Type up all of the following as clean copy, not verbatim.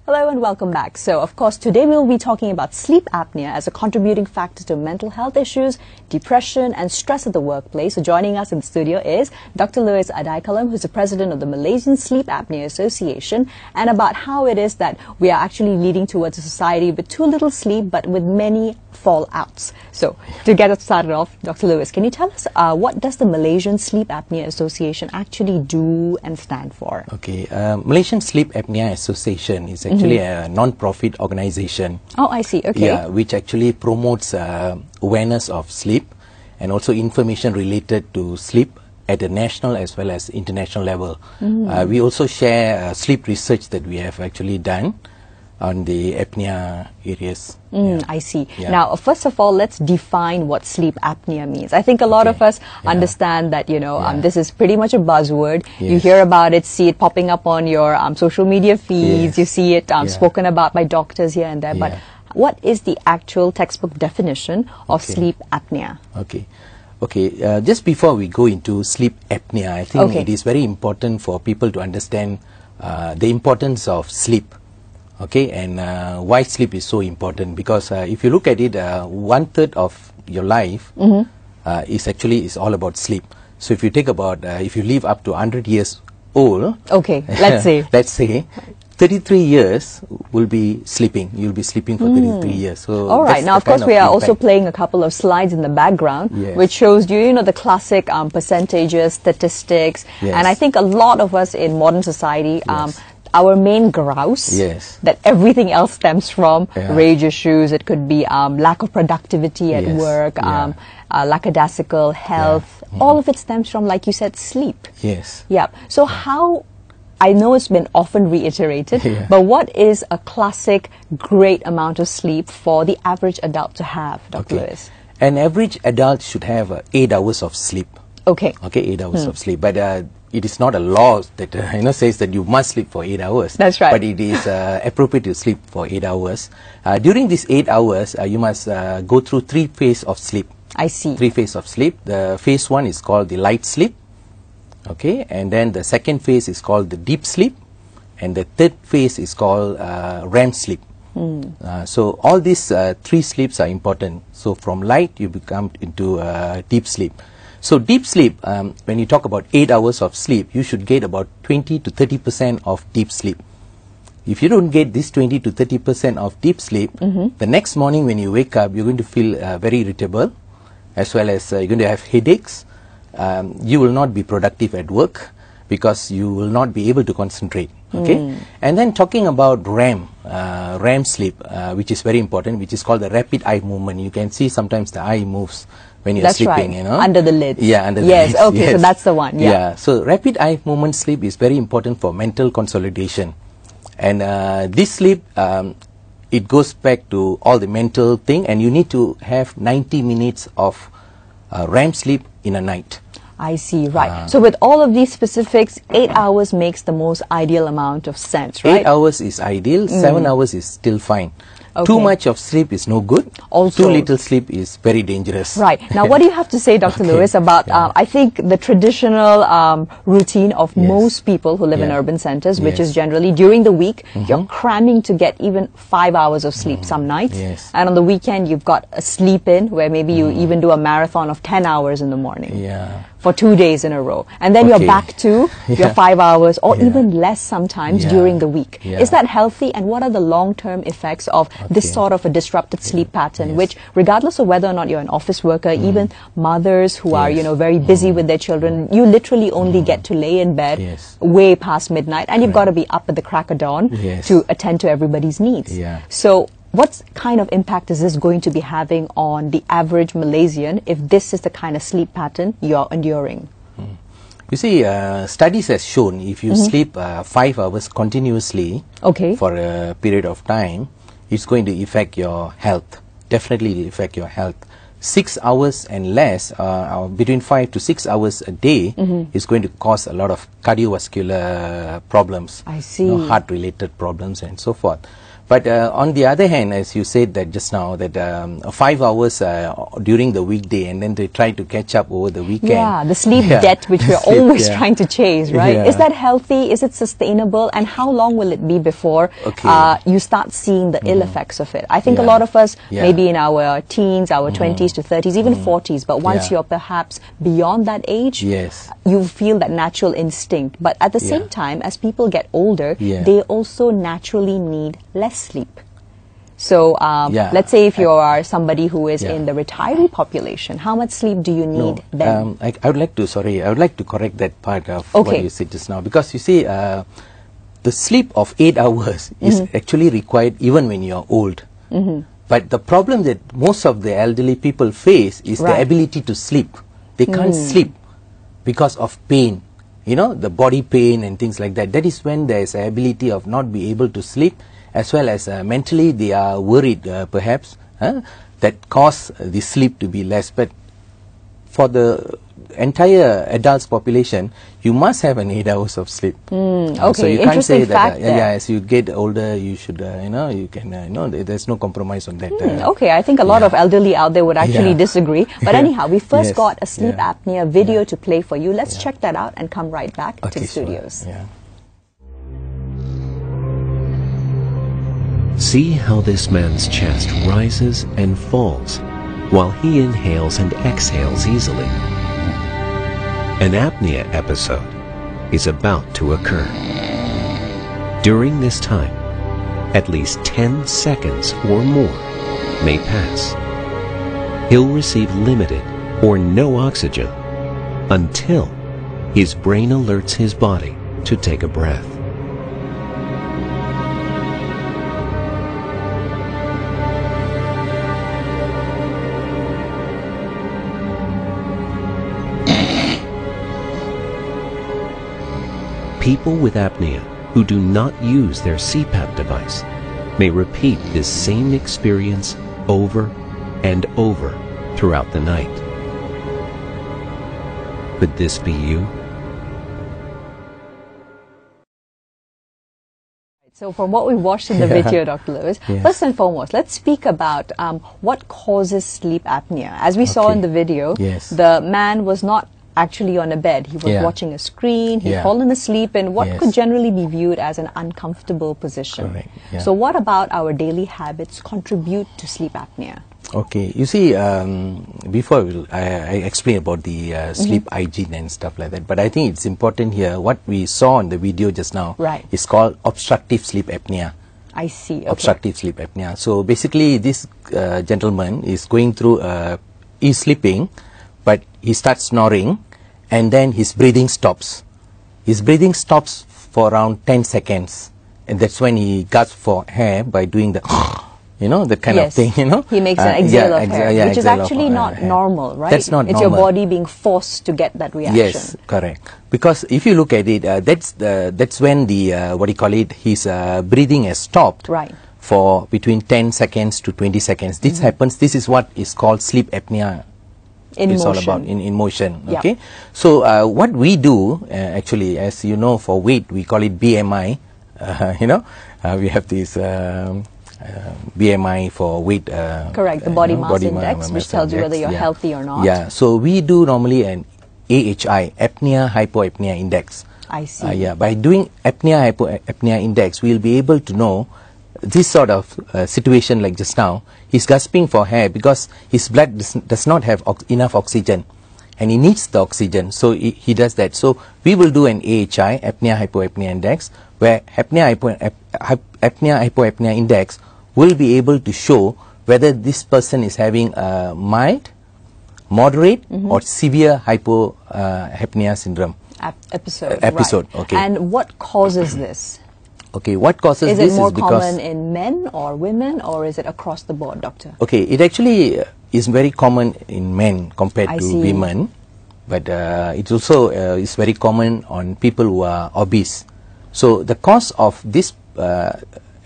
Hello and welcome back. So, of course, today we will be talking about sleep apnea as a contributing factor to mental health issues, depression and stress at the workplace. So joining us in the studio is Dr. Louis Adaikalam, who's the president of the Malaysian Sleep Apnea Association, and about how it is that we are actually leading towards a society with too little sleep but with many fallouts. So, to get us started off, Dr. Louis, can you tell us what does the Malaysian Sleep Apnea Association actually do and stand for? Okay, Malaysian Sleep Apnea Association is actually a non-profit organization. Oh, I see. Okay. Yeah, which actually promotes awareness of sleep and also information related to sleep at the national as well as international level. We also share sleep research that we have actually done on the apnea areas. I see. Yeah. Now, first of all, let's define what sleep apnea means. I think a lot of us understand that, you know, this is pretty much a buzzword. Yes. You hear about it, see it popping up on your social media feeds, you see it spoken about by doctors here and there, but what is the actual textbook definition of sleep apnea? Okay, just before we go into sleep apnea, I think it is very important for people to understand the importance of sleep. Okay, and why sleep is so important, because if you look at it, 1/3 of your life is all about sleep. So if you take about, if you live up to 100 years old, let's say 33 years will be sleeping. You'll be sleeping for 33 years. So all right. Now, of course, we are also playing a couple of slides in the background, which shows you, the classic percentages, statistics, and I think a lot of us in modern society, our main grouse that everything else stems from, rage issues, it could be lack of productivity at work, lackadaisical health, all of it stems from, like you said, sleep. So how, I know it's been often reiterated, but what is a classic great amount of sleep for the average adult to have, Dr. Louis? An average adult should have 8 hours of sleep. 8 hours of sleep, but it is not a law that says that you must sleep for 8 hours. That's right. But it is appropriate to sleep for 8 hours. During these 8 hours, you must go through 3 phases of sleep. I see. 3 phases of sleep. The phase 1 is called the light sleep. Okay, and then the second phase is called the deep sleep, and the third phase is called REM sleep. So all these 3 sleeps are important. So from light, you become into deep sleep. So deep sleep, when you talk about 8 hours of sleep, you should get about 20 to 30% of deep sleep. If you don't get this 20 to 30% of deep sleep, the next morning when you wake up, you're going to feel very irritable, as well as you're going to have headaches. You will not be productive at work because you will not be able to concentrate. And then talking about REM sleep, which is very important, which is called the rapid eye movement. You can see sometimes the eye moves when you're sleeping, under the lids. Under the lids. So that's the one. So rapid eye movement sleep is very important for mental consolidation. And this sleep, it goes back to all the mental thing, and you need to have 90 minutes of REM sleep in a night. I see, right. So with all of these specifics, 8 hours makes the most ideal amount of sense, right? 8 hours is ideal, 7 hours is still fine. Too much of sleep is no good. Also, too little sleep is very dangerous. Right. Now, what do you have to say, Dr. Louis, about, I think, the traditional routine of most people who live in urban centers, which is generally during the week, you're cramming to get even 5 hours of sleep some nights. And on the weekend, you've got a sleep-in where maybe you even do a marathon of 10 hours in the morning. For 2 days in a row. And then you're back to your 5 hours or even less sometimes during the week. Is that healthy? And what are the long-term effects of this sort of a disrupted sleep pattern, which regardless of whether or not you're an office worker, even mothers who are, very busy with their children, you literally only get to lay in bed way past midnight, and you've got to be up at the crack of dawn to attend to everybody's needs. So what kind of impact is this going to be having on the average Malaysian if this is the kind of sleep pattern you're enduring? You see, studies has shown if you sleep 5 hours continuously for a period of time, it's going to affect your health. Definitely affect your health. 6 hours and less, between 5 to 6 hours a day, is going to cause a lot of cardiovascular problems. I see. Heart-related problems and so forth. But on the other hand, as you said that just now, that 5 hours during the weekday, and then they try to catch up over the weekend. Yeah, the sleep debt which we're always trying to chase, right? Yeah. Is that healthy? Is it sustainable? And how long will it be before you start seeing the ill effects of it? I think a lot of us, maybe in our teens, our 20s to 30s, even 40s, but once you're perhaps beyond that age, you feel that natural instinct. But at the same time, as people get older, they also naturally need less sleep. So let's say if you are somebody who is in the retiree population, how much sleep do you need then? I would like to correct that part of what you said just now, because you see the sleep of 8 hours is actually required even when you are old. But the problem that most of the elderly people face is the ability to sleep. They can't sleep because of pain, you know, the body pain and things like that. That is when there is an ability of not be able to sleep, as well as mentally they are worried perhaps that cause the sleep to be less. But for the entire adults population, you must have an 8 hours of sleep. So you can't say that as you get older you should you can there's no compromise on that. Okay, I think a lot of elderly out there would actually disagree, but anyhow, we first got a sleep apnea video to play for you. Let's check that out and come right back to the studios. See how this man's chest rises and falls while he inhales and exhales easily. An apnea episode is about to occur. During this time, at least 10 seconds or more may pass. He'll receive limited or no oxygen until his brain alerts his body to take a breath. People with apnea who do not use their CPAP device may repeat this same experience over and over throughout the night. Could this be you? So from what we watched in the video, Dr. Lewis, first and foremost, let's speak about what causes sleep apnea. As we saw in the video, the man was not actually on a bed. He was watching a screen, he'd fallen asleep in what could generally be viewed as an uncomfortable position. So what about our daily habits contribute to sleep apnea? Okay, you see, before I explain about the sleep hygiene and stuff like that, but I think it's important here, what we saw in the video just now is called obstructive sleep apnea. I see. Obstructive sleep apnea. So basically this gentleman is going through, he's sleeping, but he starts snoring, and then his breathing stops. His breathing stops for around 10 seconds, and that's when he gasps for air by doing the that kind of thing, He makes an exhale of air, which is actually not normal, right? That's not normal. It's your body being forced to get that reaction. Yes, correct. Because if you look at it, that's when the, his breathing has stopped for between 10 seconds to 20 seconds. This happens, this is what is called sleep apnea. It's all about in motion. Okay, so what we do actually, as you know, for weight we call it BMI. We have this BMI for weight. Correct, the body mass index, which tells you whether you're healthy or not. Yeah, so we do normally an AHI, apnea hypoapnea index. I see. By doing apnea hypoapnea index, we'll be able to know this sort of situation like just now. He's gasping for air because his blood does not have enough oxygen, and he needs the oxygen, so he does that. So we will do an AHI, apnea hypoapnea index, where apnea hypoapnea index will be able to show whether this person is having a mild, moderate or severe hypoapnea syndrome episode. Okay. And what causes this? Okay, what causes this is more common in men or women, or is it across the board, doctor? Okay, it actually is very common in men compared to women, but it also is very common on people who are obese. So the cause of this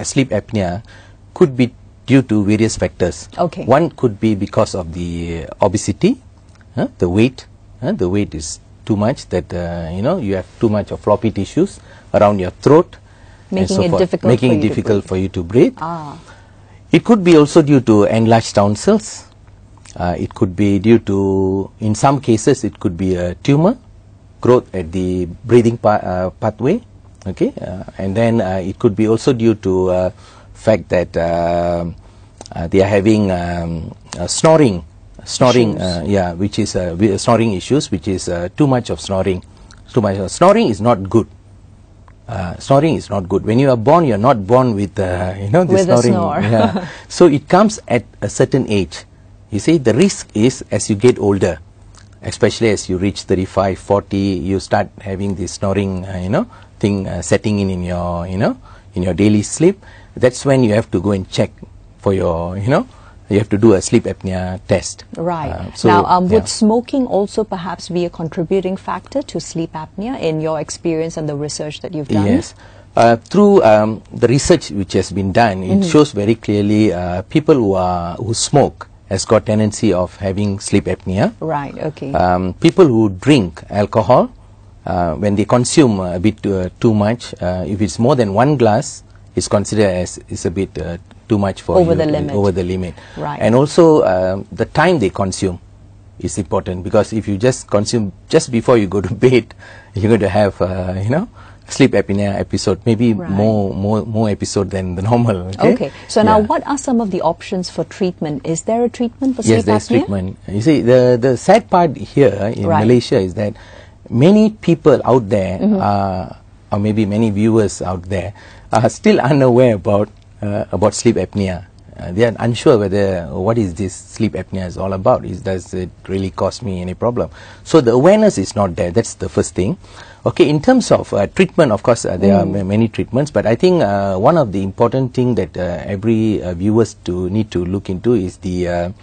sleep apnea could be due to various factors. Okay. One could be because of the obesity, the weight. The weight is too much, that you have too much of floppy tissues around your throat. Making it forth, difficult making for it you to difficult breathe. for you to breathe. Ah. It could be also due to enlarged tonsils. It could be due to, in some cases, it could be a tumor growth at the breathing pathway. Okay, and then it could be also due to fact that they are having snoring, which is snoring issues, which is too much of snoring. Too much of snoring is not good. Snoring is not good. When you are born, you are not born with the with snoring. A snore. Yeah. So it comes at a certain age. You see, the risk is as you get older, especially as you reach 35, 40, you start having this snoring, thing setting in your, in your daily sleep. That's when you have to go and check for your, you have to do a sleep apnea test. Right. So, now, would smoking also perhaps be a contributing factor to sleep apnea in your experience and the research that you've done? Yes. Through the research which has been done, it shows very clearly people who smoke has got tendency of having sleep apnea. Right, okay. People who drink alcohol, when they consume a bit too much, if it's more than 1 glass, it's considered as is a bit too much for over you, the limit. over the limit. Right. And also the time they consume is important, because if you just consume just before you go to bed, you're going to have sleep apnea episode, maybe Right. more episode than the normal. Okay. So now, what are some of the options for treatment? Is there a treatment for sleep Yes, there's apnea? treatment. You see, the sad part here in Right. Malaysia is that many people out there, or maybe many viewers out there, are still unaware about sleep apnea. They are unsure whether what is this sleep apnea is all about. Does it really cause me any problem? So the awareness is not there. That's the first thing. Okay, in terms of treatment, of course, there are many treatments, but I think one of the important thing that every viewers need to look into is the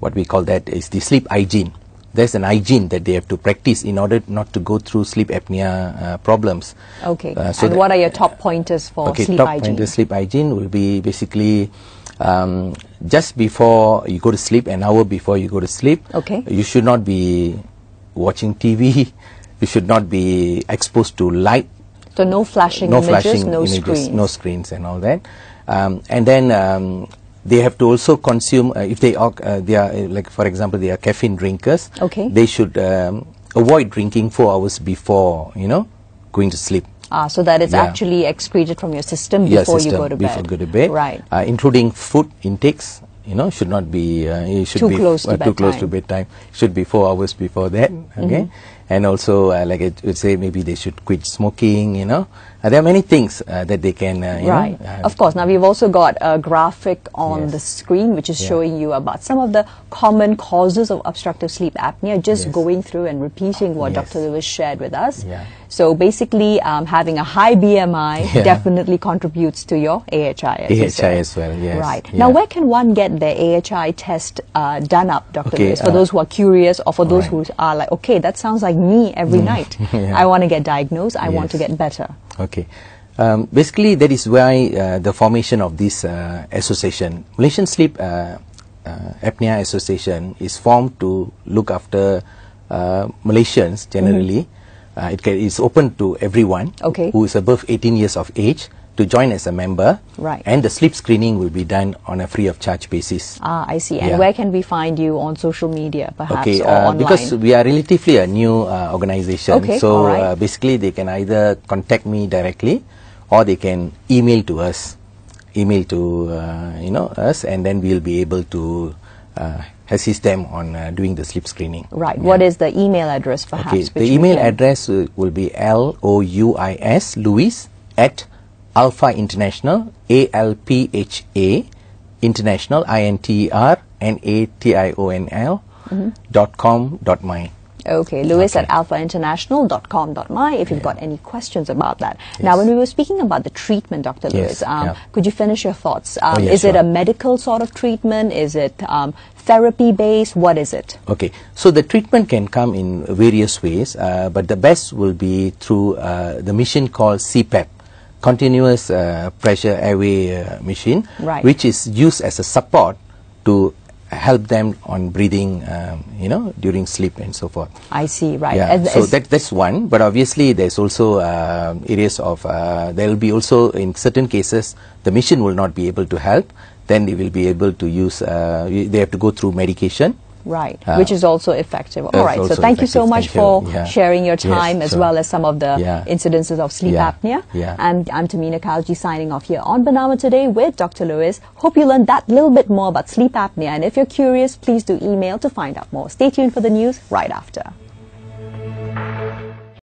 what we call that is the sleep hygiene. There's an hygiene that they have to practice in order not to go through sleep apnea problems. Okay. So and what are your top pointers for sleep top hygiene? pointer sleep hygiene will be basically just before you go to sleep, an hour before you go to sleep. Okay. You should not be watching TV. You should not be exposed to light. So no flashing images, no screens. No screens and all that. And then they have to also consume, if they are, like for example, they are caffeine drinkers. Okay. They should avoid drinking 4 hours before, going to sleep. So that it's Yeah. actually excreted from your system before you go to bed. Before go to bed. Right. Including food intakes, should not be Too close to too close to bedtime. bedtime. Should be 4 hours before that. Okay. And also, like I would say, maybe they should quit smoking. There are many things that they can. Right. Of course. Now we've also got a graphic on Yes. the screen which is Yeah. showing you about some of the common causes of obstructive sleep apnea, just Yes. going through and repeating what Yes. Dr. Lewis shared with us. Yeah. So basically, having a high BMI Yeah. definitely contributes to your AHI. As you AHI said. as well, yes. Right. Yeah. Now, where can one get their AHI test done up, Dr. Okay, Lewis? For those who are curious, or for those right. who are like, okay, that sounds like me every night. Yeah. I want to get diagnosed. I want to Yes. get better. Okay. Basically, that is why the formation of this association, Malaysian Sleep Apnea Association, is formed to look after Malaysians generally. It's open to everyone Okay. who is above 18 years of age to join as a member. Right. And the sleep screening will be done on a free of charge basis. I see. And Yeah. where can we find you on social media, perhaps, Okay, or online? because we are relatively a new organization, Okay, so all right. basically they can either contact me directly, or they can email to us, us, and then we'll be able to assist them on doing the sleep screening. Right. Yeah. What is the email address, perhaps? Okay, which the we email can- address will be Louis at Alpha International, ALPHA International, INTERNATIONL .com.my. Okay, Lewis Okay. at alphainternational.com.my if you've got any questions about that. Now, when we were speaking about the treatment, Dr. Lewis, Yes, yeah. could you finish your thoughts? Yeah, is it sure. a medical sort of treatment? Is it therapy-based? What is it? Okay, so the treatment can come in various ways, but the best will be through the machine called CPAP, continuous pressure airway machine, Right. which is used as a support to help them on breathing, during sleep and so forth. I see, right. Yeah. So that's one. But obviously, there's also areas of there will be also in certain cases the machine will not be able to help. Then they will be able to use. They have to go through medication. Right, which is also effective. All right, so thank you so much for sharing your time as well as some of the incidences of sleep apnea. And I'm Tamina Kalji signing off here on Bernama Today with Dr. Lewis. Hope you learned that little bit more about sleep apnea. And if you're curious, please do email to find out more. Stay tuned for the news right after.